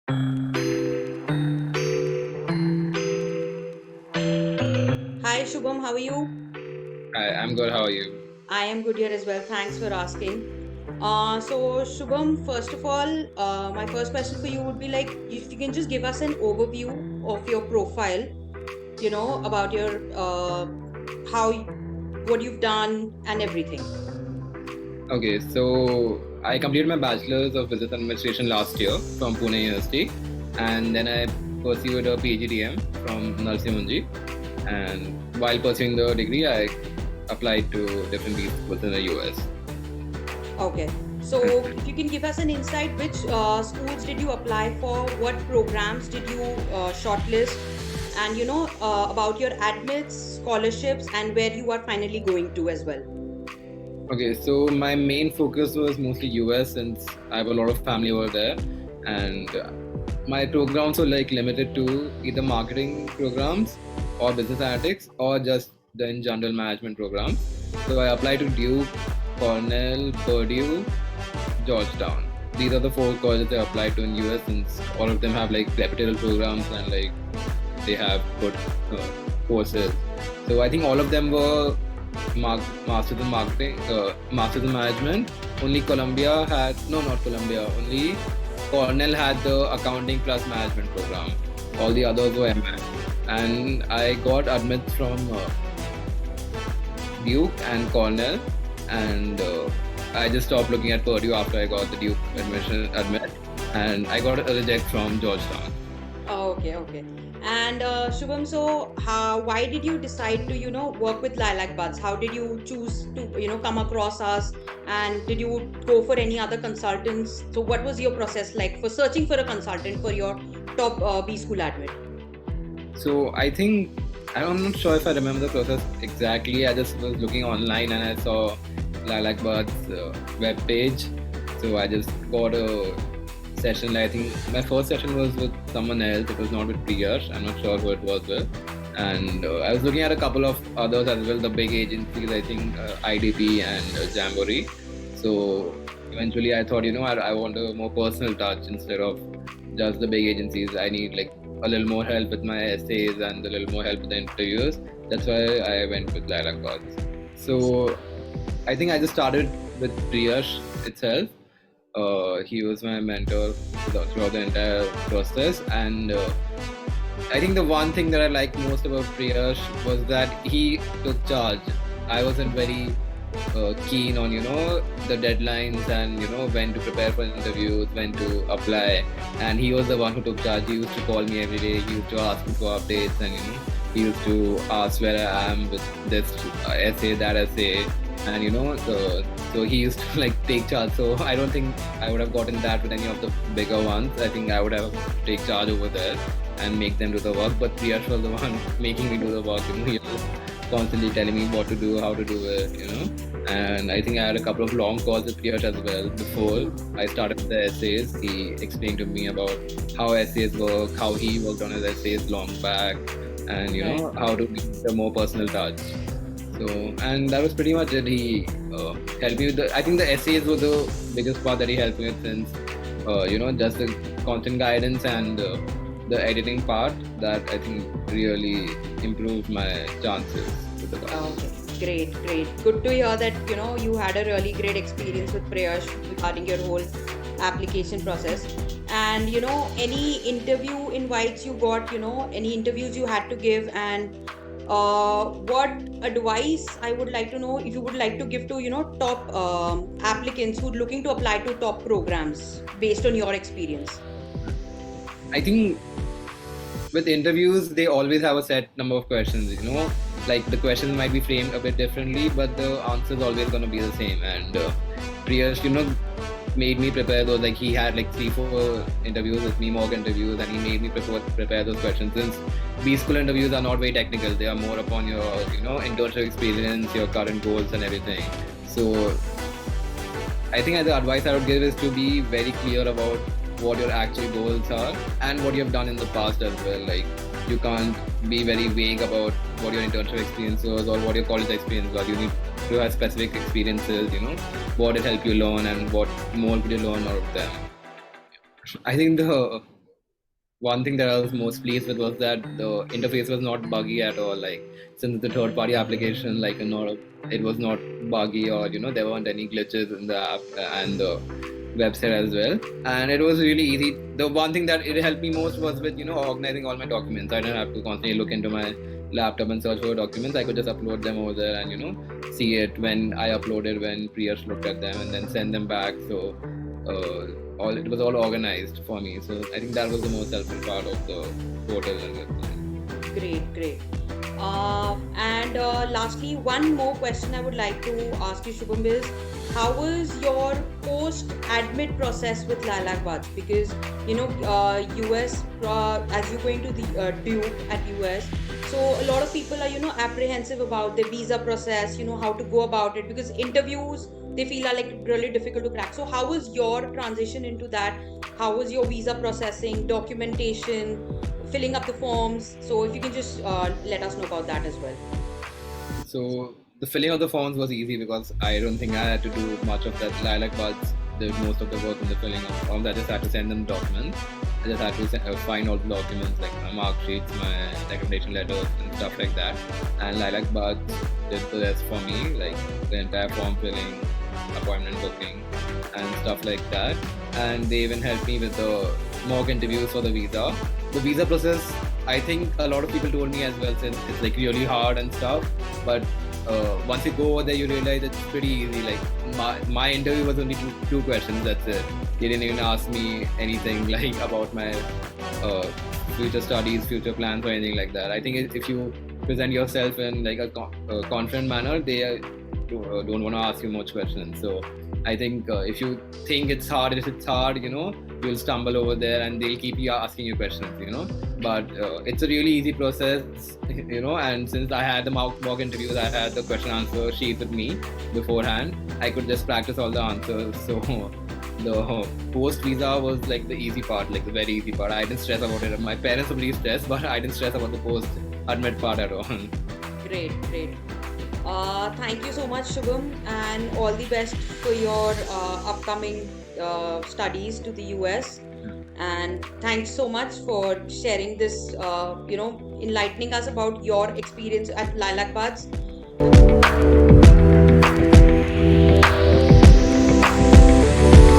Hi Shubham, how are you? Hi, I'm good. How are you? I am good here as well. Thanks for asking. So Shubham, first of all, my first question for you would be like, if you can just give us an overview of your profile, about your how, what you've done and everything. Okay, so I completed my bachelor's of business administration last year from Pune University, and then I pursued a PGDM from Nalsimunji. And while pursuing the degree, I applied to different B schools in the US. Okay. So if you can give us an insight, which schools did you apply for? What programs did you shortlist? And about your admits, scholarships, and where you are finally going to as well. Okay, so my main focus was mostly US since I have a lot of family over there, and my programs were like limited to either marketing programs or business analytics or just the in general management programs. So I applied to Duke, Cornell, Purdue, Georgetown. These are the four colleges I applied to in US since all of them have like reputable programs and like they have good courses. So I think all of them were masters in marketing, masters in management. Only Columbia had no, not Columbia. Only Cornell had the accounting plus management program. All the others were MA. And I got admits from Duke and Cornell, and I just stopped looking at Purdue after I got the Duke admit, and I got a reject from Georgetown. Oh, okay. And Shubham, so why did you decide to, work with LilacBuds? How did you choose to, come across us? And did you go for any other consultants? So what was your process like for searching for a consultant for your top B school admit? So I think I'm not sure if I remember the process exactly. I just was looking online and I saw LilacBuds web page. So I just got a session. I think my first session was with someone else. It was not with Priyash. I'm not sure who it was with. And I was looking at a couple of others as well, the big agencies, I think IDP and Jamboree. So eventually I thought, I want a more personal touch instead of just the big agencies. I need like a little more help with my essays and a little more help with the interviews. That's why I went with LilacBuds. So I think I just started with Priyash itself. He was my mentor throughout the entire process, and I think the one thing that I liked most about Priyash was that he took charge. I wasn't very keen on the deadlines and when to prepare for interviews, when to apply, and he was the one who took charge. He used to call me every day. He used to ask me for updates, and he used to ask where I am with this essay, that essay, and so he used to like take charge. So I don't think I would have gotten that with any of the bigger ones. I think I would have take charge over there and make them do the work. But Priyash was the one making me do the work. He was constantly telling me what to do, how to do it. And I think I had a couple of long calls with Priyash as well before I started with the essays. He explained to me about how essays work, how he worked on his essays long back, and how to give the more personal touch. So, and that was pretty much it. He helped me with I think the essays were the biggest part that he helped me with since, just the constant guidance and the editing part that I think really improved my chances with the class. Okay, great. Good to hear that, you had a really great experience with Prayash regarding your whole application process. And, any interview invites you got, any interviews you had to give, and what advice I would like to know if you would like to give to top applicants who are looking to apply to top programs based on your experience. I think with interviews they always have a set number of questions. Like the questions might be framed a bit differently, but the answer is always going to be the same. And Priyash, made me prepare those. Like he had like 3-4 interviews with me, mock interviews, and he made me prepare those questions. Since B school interviews are not very technical, they are more upon your internship experience, your current goals, and everything. So I think the advice I would give is to be very clear about what your actual goals are and what you have done in the past as well. Like you can't be very vague about what your internship experience was or what your college experience was. You need to have specific experiences, what it helped you learn and what more could you learn out of them. I think the one thing that I was most pleased with was that the interface was not buggy at all. Like since the third party application, like it was not buggy, or there weren't any glitches in the app and the website as well. And it was really easy. The one thing that it helped me most was with organizing all my documents. I didn't have to constantly look into my laptop and search for documents. I could just upload them over there and see it when I uploaded, when Priyash looked at them, and then send them back. So all it was all organized for me. So I think that was the most helpful part of the portal and website. Great, great. And lastly, one more question I would like to ask you, Shubham, is how was your post-admit process with LilacBuds? Because US, as you're going to the Duke at US, so a lot of people are apprehensive about the visa process, how to go about it, because interviews they feel are like really difficult to crack. So how was your transition into that? How was your visa processing, documentation, filling up the forms? So if you can just let us know about that as well. So the filling of the forms was easy because I don't think I had to do much of that. LilacBuds did most of the work in the filling of the forms. I just had to send them documents. I just had to find all the documents like my mark sheets, my recommendation letters, and stuff like that. And LilacBuds did the rest for me, like the entire form filling, appointment booking, and stuff like that. And they even helped me with the mock interviews for the visa. The visa process, I think a lot of people told me as well, since it's like really hard and stuff. But once you go over there, you realize it's pretty easy. Like my interview was only two questions. That's it. They didn't even ask me anything like about my uh, future studies, future plans, or anything like that. I think if you present yourself in like a confident manner, they don't want to ask you much questions. So I think if you think it's hard, if it's hard, you'll stumble over there and they'll keep you asking you questions. But it's a really easy process, and since I had the mock interviews, I had the question answer sheet with me beforehand. I could just practice all the answers. So the post visa was like the easy part, like the very easy part. I didn't stress about it. My parents were really stressed, but I didn't stress about the post admit part at all. Great, great. Thank you so much, Shubham, and all the best for your upcoming studies to the US. And thanks so much for sharing this, enlightening us about your experience at LilacBuds.